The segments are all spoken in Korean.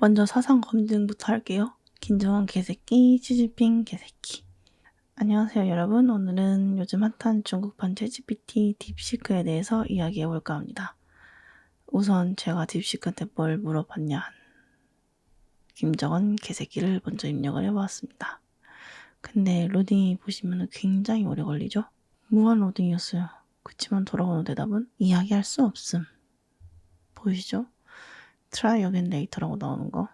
먼저 사상 검증부터 할게요. 김정은 개새끼, 시진핑 개새끼. 안녕하세요 여러분. 오늘은 요즘 핫한 중국판 챗GPT 딥시크에 대해서 이야기해볼까 합니다. 우선 제가 딥시크한테 뭘 물어봤냐. 김정은 개새끼를 먼저 입력을 해보았습니다. 근데 로딩이 보시면 굉장히 오래 걸리죠? 무한 로딩이었어요. 그치만 돌아오는 대답은 이야기할 수 없음. 보이시죠? Try again later라고 나오는 거.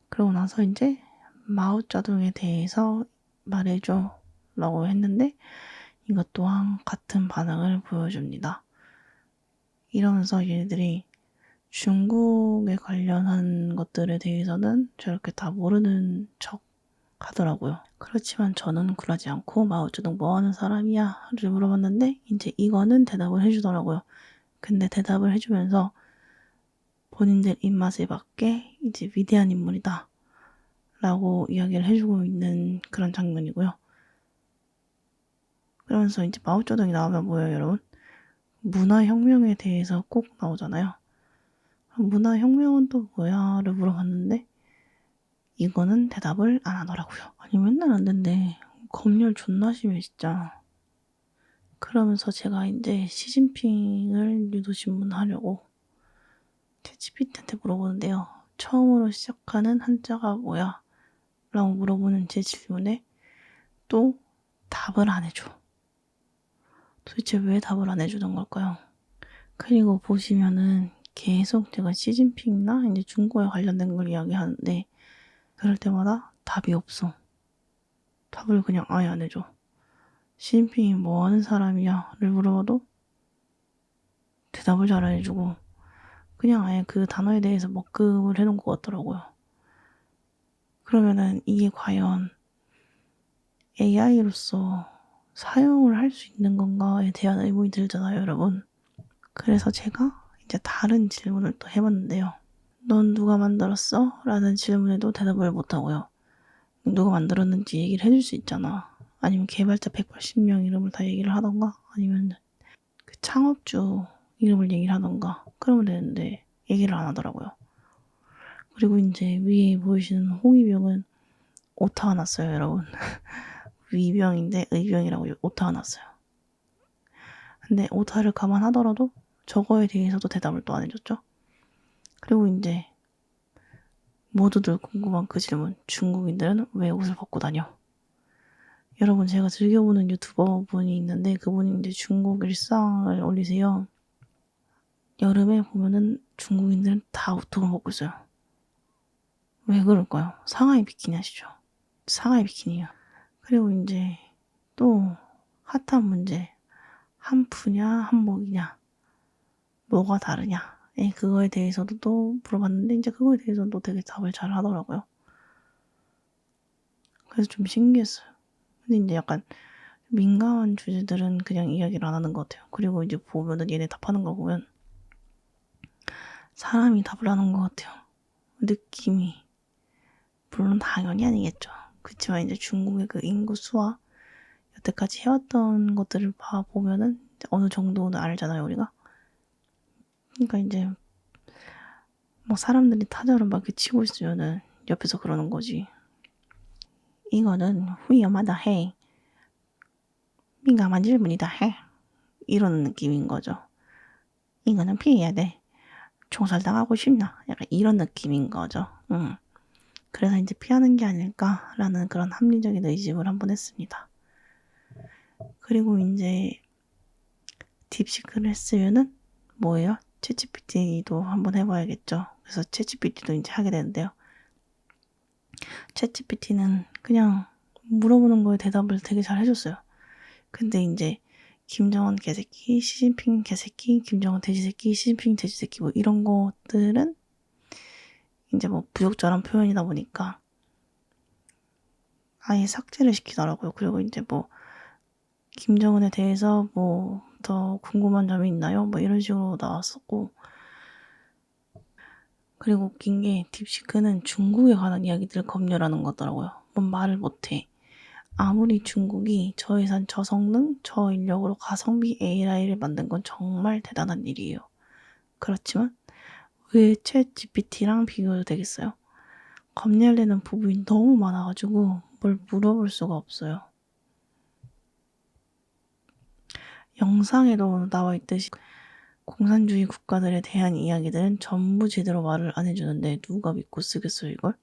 그러고 나서 이제 마오쩌둥에 대해서 말해줘 라고 했는데 이것 또한 같은 반응을 보여줍니다. 이러면서 얘네들이 중국에 관련한 것들에 대해서는 저렇게 다 모르는 척 하더라고요. 그렇지만 저는 굴하지 않고 마오쩌둥 뭐하는 사람이야? 를 물어봤는데 이제 이거는 대답을 해주더라고요. 근데 대답을 해주면서 본인들 입맛에 맞게 이제 위대한 인물이다 라고 이야기를 해주고 있는 그런 장면이고요. 그러면서 이제 마오쩌둥이 나오면 뭐예요 여러분? 문화혁명에 대해서 꼭 나오잖아요. 문화혁명은 또 뭐야? 를 물어봤는데 이거는 대답을 안 하더라고요. 아니 맨날 안 된대. 검열 존나 심해 진짜. 그러면서 제가 이제 시진핑을 유도신문하려고 챗GPT한테 물어보는데요. 처음으로 시작하는 한자가 뭐야? 라고 물어보는 제 질문에 또 답을 안 해줘. 도대체 왜 답을 안 해주는 걸까요? 그리고 보시면은 계속 제가 시진핑이나 이제 중국에 관련된 걸 이야기하는데 그럴 때마다 답이 없어. 답을 그냥 아예 안 해줘. 시진핑이 뭐 하는 사람이야? 를 물어봐도 대답을 잘 안 해주고 그냥 아예 그 단어에 대해서 먹금을 해놓은 것 같더라고요. 그러면은 이게 과연 AI로서 사용을 할 수 있는 건가에 대한 의문이 들잖아요, 여러분. 그래서 제가 이제 다른 질문을 또 해봤는데요. 넌 누가 만들었어? 라는 질문에도 대답을 못하고요. 누가 만들었는지 얘기를 해줄 수 있잖아. 아니면 개발자 180명 이름을 다 얘기를 하던가 아니면 그 창업주 이름을 얘기를 하던가 그러면 되는데 얘기를 안 하더라고요. 그리고 이제 위에 보이시는 홍위병은 오타가 났어요, 여러분. 위병인데 의병이라고 오타가 났어요. 근데 오타를 감안하더라도 저거에 대해서도 대답을 또 안 해줬죠. 그리고 이제 모두들 궁금한 그 질문. 중국인들은 왜 옷을 벗고 다녀? 여러분 제가 즐겨보는 유튜버 분이 있는데 그분이 이제 중국 일상을 올리세요. 여름에 보면은 중국인들은 다 우통을 벗고 있어요. 왜 그럴까요? 상하이 비키니 하시죠. 상하이 비키니요. 그리고 이제 또 핫한 문제. 한푸냐 한복이냐 뭐가 다르냐 그거에 대해서도 또 물어봤는데 이제 그거에 대해서는 또 되게 답을 잘 하더라고요. 그래서 좀 신기했어요. 근데 이제 약간 민감한 주제들은 그냥 이야기를 안 하는 것 같아요. 그리고 이제 보면은 얘네 답하는 거 보면 사람이 답을 하는 것 같아요. 느낌이. 물론 당연히 아니겠죠. 그렇지만 이제 중국의 그 인구 수와 여태까지 해왔던 것들을 보면은 어느 정도는 알잖아요, 우리가. 그러니까 이제 뭐 사람들이 타자를 막 이렇게 치고 있으면은 옆에서 그러는 거지. 이거는 위험하다 해. 민감한 질문이다 해. 이런 느낌인 거죠. 이거는 피해야 돼. 총살당하고 싶나? 약간 이런 느낌인 거죠. 그래서 이제 피하는 게 아닐까라는 그런 합리적인 의심을 한번 했습니다. 그리고 이제 딥시크를 했으면은 뭐예요? 챗GPT도 한번 해봐야겠죠. 그래서 챗GPT도 이제 하게 되는데요. 챗GPT는 그냥 물어보는 거에 대답을 되게 잘 해줬어요. 근데 이제 김정은 개새끼, 시진핑 개새끼, 김정은 돼지새끼, 시진핑 돼지새끼 뭐 이런 것들은 이제 뭐 부적절한 표현이다 보니까 아예 삭제를 시키더라고요. 그리고 이제 뭐 김정은에 대해서 뭐 더 궁금한 점이 있나요? 뭐 이런 식으로 나왔었고 그리고 웃긴 게 딥시크는 중국에 관한 이야기들을 검열하는 거더라고요. 뭔 말을 못해. 아무리 중국이 저예산 저성능 저인력으로 가성비 AI를 만든 건 정말 대단한 일이에요. 그렇지만 왜 챗 GPT랑 비교해도 되겠어요? 검열되는 부분이 너무 많아가지고 뭘 물어볼 수가 없어요. 영상에도 나와 있듯이 공산주의 국가들에 대한 이야기들은 전부 제대로 말을 안 해주는데 누가 믿고 쓰겠어요, 이걸?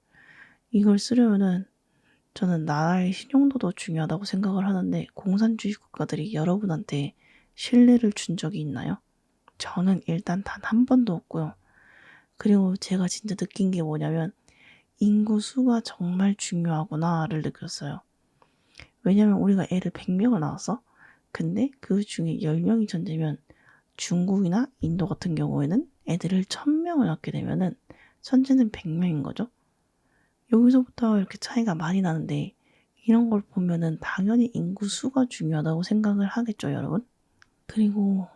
이걸 쓰려면은 저는 나라의 신용도도 중요하다고 생각을 하는데 공산주의 국가들이 여러분한테 신뢰를 준 적이 있나요? 저는 일단 단 한 번도 없고요. 그리고 제가 진짜 느낀 게 뭐냐면 인구 수가 정말 중요하구나를 느꼈어요. 왜냐면 우리가 애를 100명을 낳았어? 근데 그 중에 10명이 천재면 중국이나 인도 같은 경우에는 애들을 1000명을 낳게 되면은 천재는 100명인 거죠. 여기서부터 이렇게 차이가 많이 나는데 이런 걸 보면은 당연히 인구 수가 중요하다고 생각을 하겠죠, 여러분? 그리고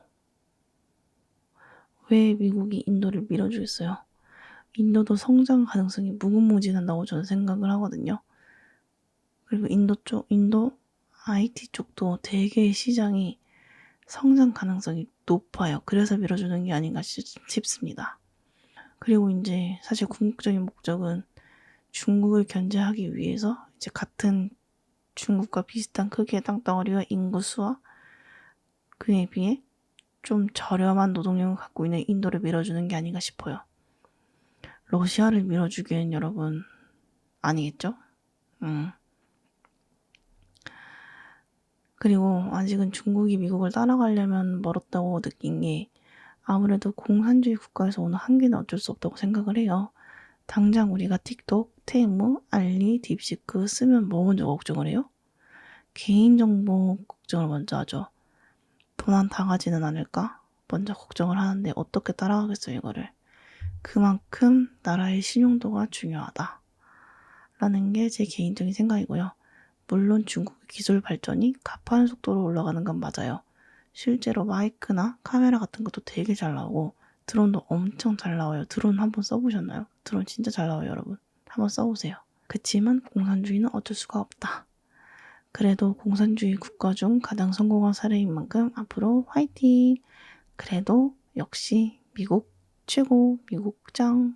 왜 미국이 인도를 밀어주겠어요? 인도도 성장 가능성이 무궁무진한다고 저는 생각을 하거든요. 그리고 인도 IT 쪽도 되게 시장이 성장 가능성이 높아요. 그래서 밀어주는 게 아닌가 싶습니다. 그리고 이제 사실 궁극적인 목적은 중국을 견제하기 위해서 이제 같은 중국과 비슷한 크기의 땅덩어리와 인구 수와 그에 비해 좀 저렴한 노동력을 갖고 있는 인도를 밀어주는 게 아닌가 싶어요. 러시아를 밀어주기엔 여러분 아니겠죠? 그리고 아직은 중국이 미국을 따라가려면 멀었다고 느낀 게 아무래도 공산주의 국가에서 오는 한계는 어쩔 수 없다고 생각을 해요. 당장 우리가 틱톡, 테무, 알리, 딥시크 쓰면 뭐 먼저 걱정을 해요? 개인정보 걱정을 먼저 하죠. 도난 당하지는 않을까? 먼저 걱정을 하는데 어떻게 따라가겠어요, 이거를. 그만큼 나라의 신용도가 중요하다. 라는 게 제 개인적인 생각이고요. 물론 중국의 기술 발전이 가파른 속도로 올라가는 건 맞아요. 실제로 마이크나 카메라 같은 것도 되게 잘 나오고 드론도 엄청 잘 나와요. 드론 한번 써보셨나요? 드론 진짜 잘 나와요, 여러분. 한번 써보세요. 그치만 공산주의는 어쩔 수가 없다. 그래도 공산주의 국가 중 가장 성공한 사례인 만큼 앞으로 화이팅! 그래도 역시 미국 최고, 미국 짱!